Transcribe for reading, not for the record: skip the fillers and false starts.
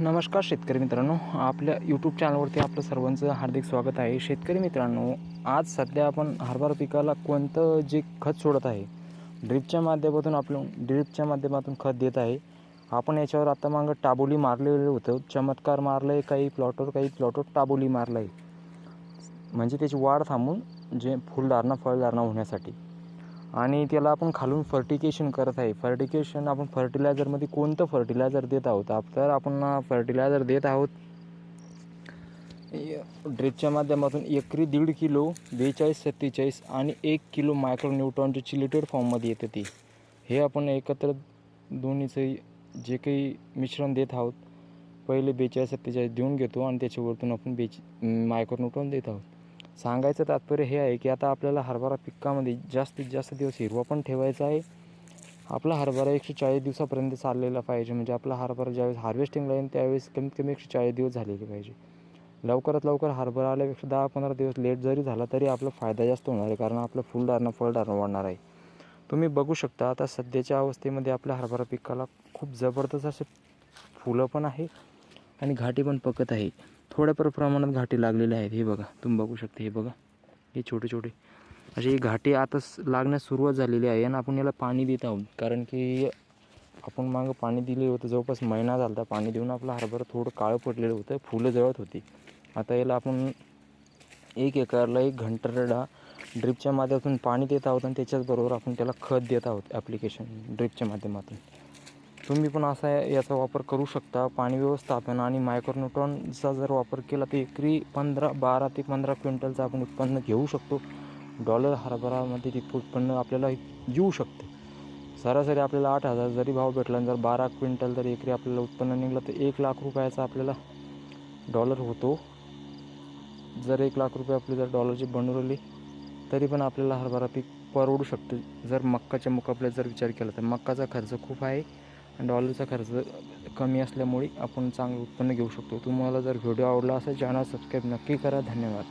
नमस्कार शेतकरी मित्रांनो, आपल्या यूट्यूब चॅनलवरती आपलं सर्वांचं हार्दिक स्वागत आहे. शेतकरी मित्रांनो, आज सध्या आपण हरभरा पिकाला कोणतं जे खत सोडत आहे, ड्रिपच्या माध्यमातून खत देत आहे. आपण याच्यावर आता मागं टाबोली मारलेलं होतं, चमत्कार मारलं आहे, काही प्लॉटवर टाबोली मारलं आहे, म्हणजे त्याची वाढ थांबून जे फुलधारणा फळधारणा होण्यासाठी. आणि त्याला आपण खालून फर्टिगेशन करत आहे. आपण फर्टिलायझरमध्ये कोणतं फर्टिलायझर देत आहोत, तर आपण फर्टिलायझर देत आहोत ड्रिपच्या माध्यमातून एकरी 1.5 किलो 42-47 आणि 1 किलो मायक्रोन्यूट्रॉन जे चिलेटेड फॉर्ममध्ये येतं ते, हे आपण एकत्र दोन्हीचं जे काही मिश्रण देत आहोत, पहिले 42-47 देऊन घेतो आणि त्याच्यावरतून आपण मायक्रोन्यूट्रॉन देत आहोत. सांगायचं तात्पर्य हे आहे की आता आपल्याला हरभरा पिकामध्ये जास्तीत जास्त दिवस हिरवा पण ठेवायचा आहे. आपला हरभरा 140 दिवसापर्यंत चाललेला पाहिजे, म्हणजे आपला हरभरा ज्यावेळेस हार्वेस्टिंगला येईल त्यावेळेस कमीत कमी 140 दिवस झालेले पाहिजे. लवकरात लवकर हरभरा आल्यापेक्षा 10-15 दिवस लेट जरी झाला तरी आपला फायदा जास्त होणार आहे, कारण आपलं फुलधारणा फळधारणा वाढणार आहे. तुम्ही बघू शकता आता सध्याच्या अवस्थेमध्ये आपल्या हरभरा पिकाला खूप जबरदस्त असे फुलं पण आहे आणि घाटी पण पकत आहे. थोड्या प्रमाणात घाटी लागलेल्या आहेत. हे बघा, तुम्ही बघू शकता, हे बघा, हे छोटे छोटे असे ही घाटी आता लागण्यास सुरुवात झालेली आहे. आणि आपण याला पाणी देत आहोत, कारण की आपण मागं पाणी दिले होतं, जवळपास महिना झाला होता पाणी देऊन. आपलं हरभरा थोडं काळं पडलेलं होतं, फुलं जळत होती. आता याला आपण 1 एकरला 1 घंटा ड्रिपच्या माध्यमातून पाणी देत आहोत आणि त्याच्याचबरोबर आपण त्याला खत देत आहोत ॲप्लिकेशन ड्रिपच्या माध्यमातून. तुम्ही पण असा याचा वापर करू शकता. पाणी व्यवस्थापन आणि मायक्रोन्यूट्रॉनचा जर वापर केला तर एकरी 12 ते 15 क्विंटलचं आपण उत्पन्न घेऊ शकतो. डॉलर हरभरामध्ये तितकं उत्पन्न आपल्याला येऊ शकते. सरासरी आपल्याला 8,000 जरी भाव भेटला आणि जर 12 क्विंटल जर एकरी आपल्याला उत्पन्न निघलं तर 1 लाख रुपयाचा आपल्याला डॉलर होतो. जर 1 लाख रुपये आपली जर डॉलरची बनवली तरी पण आपल्याला हरभरा पीक परवडू शकते. जर मक्काच्या मुकाबल्यात जर विचार केला तर मक्काचा खर्च खूप आहे आणि डॉलरचा खर्च कमी असल्यामुळे आपण चांगलं उत्पन्न घेऊ शकतो. तुम्हाला जर व्हिडिओ आवडला असेल चॅनल सबस्क्राईब नक्की करा. धन्यवाद.